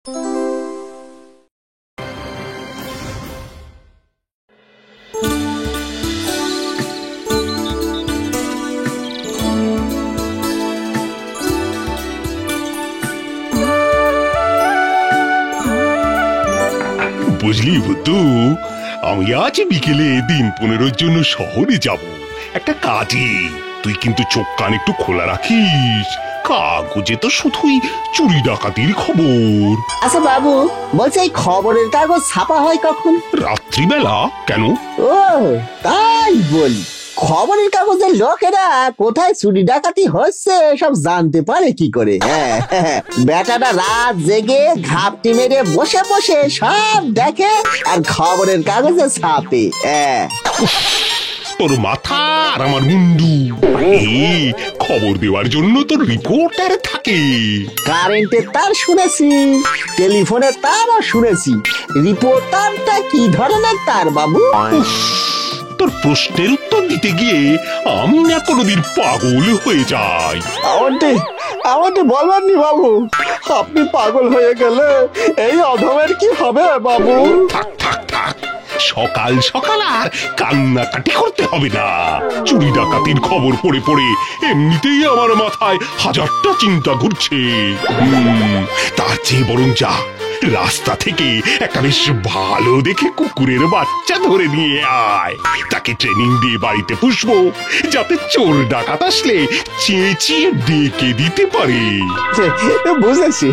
বুঝলি বুদ্ধু, আমি আজ বিকেলে দিন 15 জন্য শহরে যাব একটা কাজে। তুই কিন্তু চোখ কান একটু খোলা রাখিস, কাগজে তো শুধুই চুরি ডাকাতির খবর। আচ্ছা বাবু, বলছে এই খবরের কাগজ ছাপা হয় কখন? রাত্রিবেলা। কেন? ও তাই বলি, খবরের কাগজের লোকেরা কোথায় চুরি ডাকাতি হচ্ছে সব জানতে পারে কি করে? হ্যাঁ, বেটাটা রাত জেগে ঘাপটি মেরে বসে বসে সব দেখে আর খবরের কাগজে ছাপে। হ্যাঁ, তোর মাথা আর আমার মুন্ডু, খবর দেওয়ার জন্য তোর রিপোর্টার থাকে। কারেন্টের তার শুনেছি, টেলিফোনের তারও শুনেছি, রিপোর্টারটা কি ধরনের তার বাবু? তোর প্রশ্নের উত্তর দিতে গিয়ে আমি না কোনোদিন পাগল হয়ে যাই। আমাকে বলবেননি বাবু, আপনি পাগল হয়ে গেলে এই অধমের কি হবে বাবু? থাক থাক থাক, সকাল সকাল আর কান্নাকাটি করতে হবে না। চুরি ডাকাতির খবর পড়ে পড়ে এমনিতেই আমার মাথায় হাজারটা চিন্তা ঘুরছে। তার চেয়ে বরং যা, রাস্তা থেকে একটা বেশ ভালো দেখে কুকুরের বাচ্চা ধরে নিয়ে আয়, তাকে ট্রেনিং দিয়ে বাড়িতে পুষবো, যাতে চোর ডাকাত আসলে চেঁচিয়ে ডেকে দিতে পারে। বুঝেছি,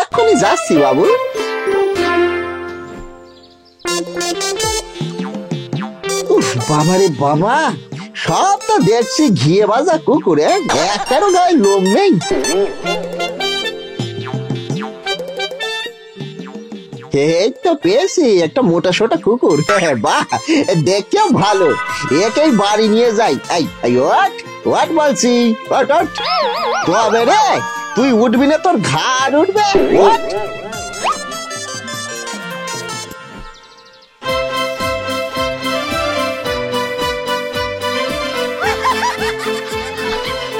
এক্ষুনি যাচ্ছি বাবু। বাবারে বাবা, সব তো দেখছি ঘিয়ে ভাজা কুকুরে, একটারও গায়ে লোম নেই। এই তো পেয়েছি একটা মোটা সোটা কুকুর। বাহ, দেখতেও ভালো, একেই বাড়ি নিয়ে যাই। ওয়াট বলছি, তবে রে তুই উঠবি না, তোর ঘাড় উঠবে।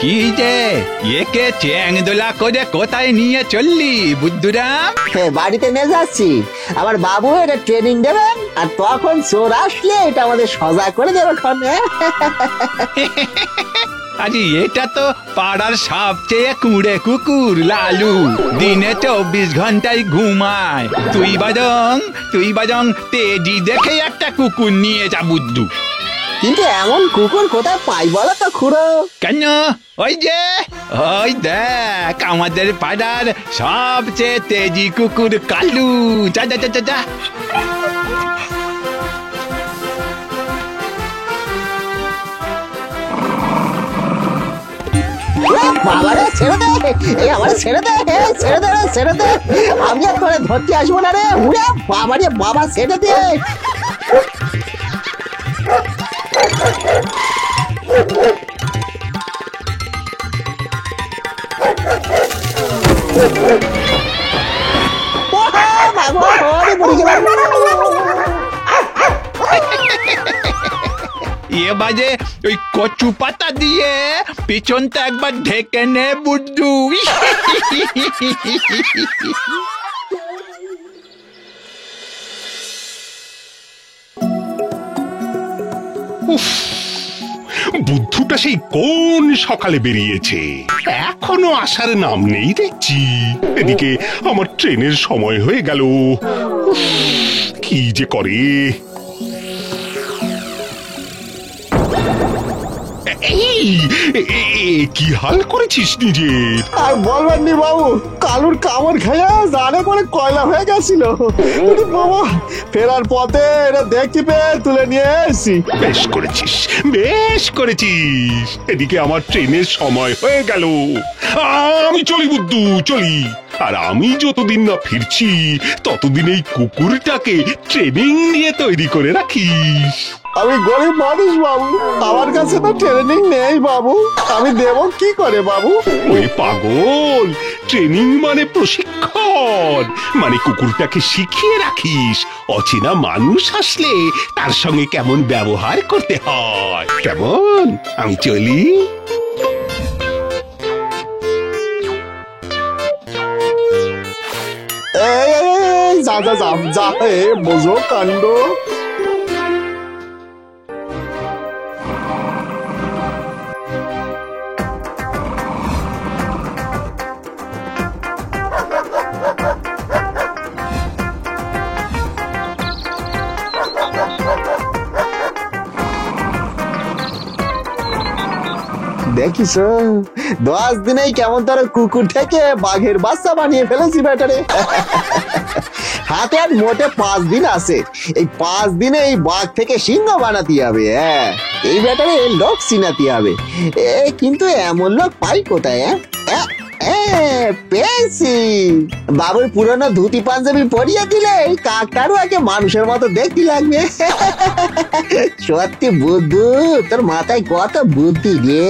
কি যে একে চ্যাং দোলা করে কোথায় নিয়ে চললি বুদ্ধুরাম? বাড়িতে নিয়ে যাচ্ছি, আমার বাবু এটা ট্রেনিং দেবেন, আর তখন চোর আসলে এটা আমাদের সজা করে দেবে। আরে এটা তো পাড়ার সবচেয়ে কুঁড়ে কুকুর লালু, দিনে 24 ঘন্টায় ঘুমায়। তুই বাজং তেজি দেখে একটা কুকুর নিয়ে যা বুদ্ধু। কিন্তু এমন কুকুর কোথায় পাই বলো তো খুড়ো? কেন? ওই দেখ আমাদের পাড়ার সবচেয়ে তেজি কুকুর কালু। যা যা যা যা। বাবারে ছেড়ে দে, আমার ছেড়ে দে, ছেড়ে দে, আমি আর করে ধরতে আসবো না রে। উড়ে বাবারে বাবা, ছেড়ে দে। এ বাজে ওই কচু পাতা দিয়ে পিছনটা একবার ঢেকে নে বুদ্ধু। বুদ্ধুটা সেই কোন সকালে বেরিয়েছে, এখনো আসার নাম নেই দেখছি। এদিকে আমার ট্রেনের সময় হয়ে গেল, কি যে করে। কি হাল করেছিস নিজের? আর বলবেননি বাবু, কালুর কামড় খাইয়া জানে করে কয়লা হয়ে গেছিল বাবা। ফেরার পথে এটা দেখতে পেয়ে তুলে নিয়ে এসেছি। বেশ করেছিস। এদিকে আমার ট্রেনের সময় হয়ে গেল, আমি চলি বুদ্ধু, চলি। আর আমি যতদিন না ফিরছি ততদিন এই কুকুরটাকে ট্রেনিং নিয়ে তৈরি করে রাখিস। আমি গরিব মানুষ বাবু, আমার কাছে তো ট্রেনিং নেই বাবু, আমি দেব কি করে বাবু? ওই পাগল, ট্রেনিং মানে প্রশিক্ষণ, মানে কুকুরটাকে শিখিয়ে রাখিস অচেনা মানুষ আসলে তার সঙ্গে কেমন ব্যবহার করতে হয়। কেমন? আমি চলি। এই যা যা যা যা হে বোঝো কাণ্ড। দেখিস 10 দিনেই কেমন তোর কুকুর থেকে বাঘের বাচ্চা বানিয়ে ফেলেছি ব্যাটারে। হাতে আর মোটে 5 দিন আছে, এই 5 দিনে এই বাঘ থেকে সিংহ বানাতে হবে। হ্যাঁ, এই ব্যাটারে লোক চিনাতে হবে। কিন্তু এমন লোক পাই কোথায়? পেয়েছি, বাবুর পুরনো ধুতি পাঞ্জাবি পরিয়ে দিলে কাকতারুয়াকে মানুষের মতো দেখতে লাগবে। সত্যি বুদ্ধু, তোর মাথায় কত বুদ্ধি রে।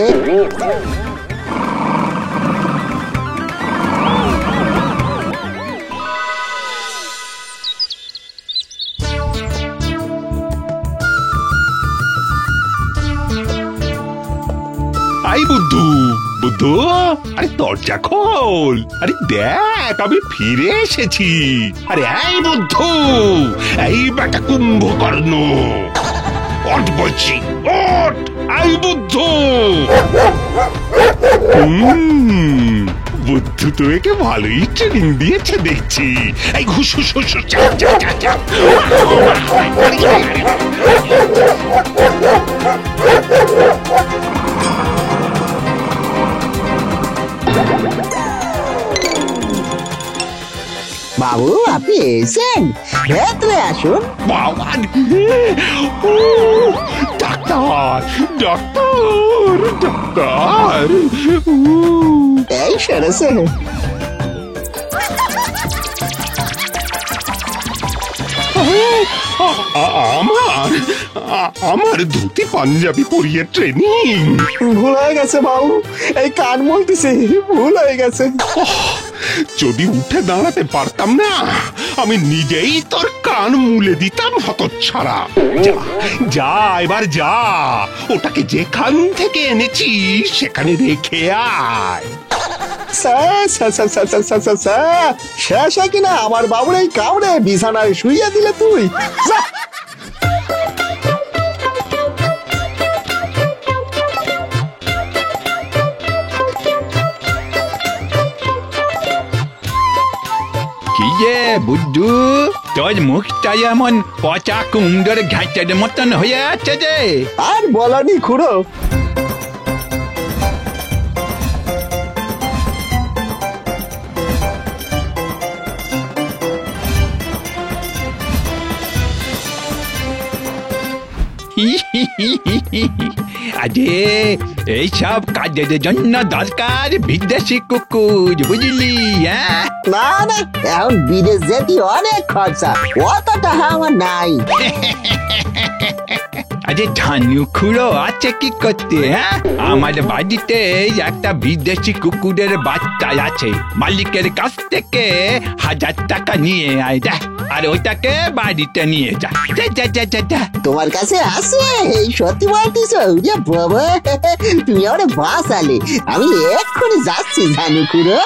আই বুদ্ধু, বুদ্ধু, আরে দরজা খোল। আরে দেখ, আমি ফিরে এসেছি। আরে এই বুদ্ধু, এই বেটা কুম্ভকর্ণ, ওঠ বলছি, ওঠ। এই বুদ্ধু। বুদ্ধু তো একে ভালোই ট্রেনিং দিয়েছে দেখছি। এই ঘুষ ঘুষ ঘুষ, যা যা যা যা। বাবু, আপনি এসেছেন? ভেতরে আসুন। বাবা, ডাক্তার ডাক্তার ডাক্তার। এই সেরেছে। আমার ধুতি পাঞ্জাবি পরিয়ে ট্রেনিং। ভুল হয়ে গেছে বাবু, এই কান বলতেছে, ভুল হয়ে গেছে। যদি উঠে দাঁড়াতে পারতাম না, আমি নিজেই তোর কান মুলে দিতাম হতচ্ছাড়া। যা যা, এবার যা, ওটাকে যেখান থেকে এনেছি সেখানে রেখে আয়। শেষ কিনা আমার বাবুর এই কামড়ে বিছানায় শুইয়ে দিলে তুই। কি যে বুদ্ধু, তোর মুখটা এমন পচা কুমড়োর ঘাটের মতন হয়ে আছে যে। আর বলানি খুড়ো। আরে এইসব কাজের জন্য দরকার বিদেশি কুকুর, বুঝলি? হ্যাঁ, না না, এখন বিদেশ যেতে অনেক খরচা, অতটা আমার নাই। আরে ধানু খুঁড়ো আছে কি করতে? হ্যাঁ, আমার বাড়িতে একটা বিদেশি কুকুরের বাচ্চা আছে, মালিকের কাছ থেকে 1000 টাকা নিয়ে আয় যা, আর ওটাকে বাড়িতে নিয়ে যা। যা যা যা যা যা। তোমার কাছে আছে? এই সত্যি বলতিস? বাবা, তুমি আমার বাঁচালে। আমি এক্ষুনি যাচ্ছি ধানু খুড়ো।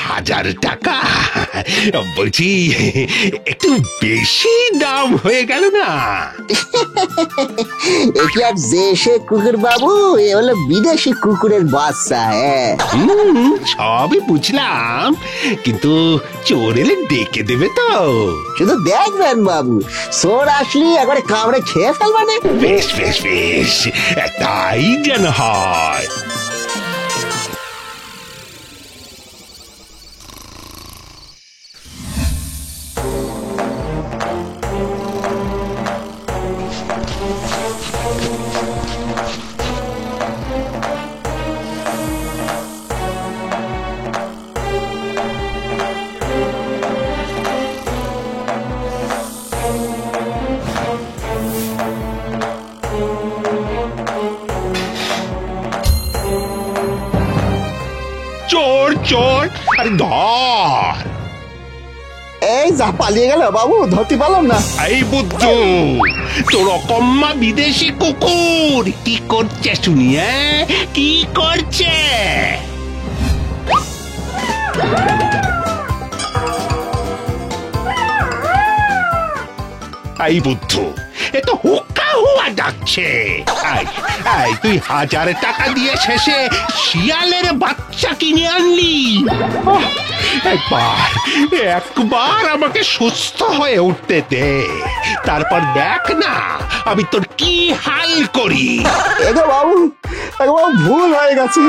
হাজার টাকা বলছি, একটু বেশি দাম হয়ে গেল না? এটি আর দেশে কুকুর বাবু, এ হলো বিদেশি কুকুরের বাচ্চা। হ্যাঁ, সবই বুঝলাম, কিন্তু চোর এলে ডেকে দেবে তো? শুধু দেখবেন বাবু, চোর আসলি একবারে কামড়ে খেয়ে ফেলবানে। বেশ বেশ বেশ, তাই যেন হয়। চোর চোর, আরে ধর। এই যা পালিয়ে গেল বাবু, ধরতে পারলাম না। এই বুদ্ধু, তোর অকম্মা বিদেশি কুকুর কি করছে শুনি? কি করছে? এই বুদ্ধু, এ তো হুক্কা হুয়া যাচ্ছে। এই তুই 1000 টাকা দিয়ে শেষে শিয়ালের বাচ্চা কিনে আনলি। একবার আমাকে সুস্থ হয়ে উঠতে দে, তারপর দেখ না আমি তোর কি হাল করি। এগো বাবু, ভুল হয়ে গেছে।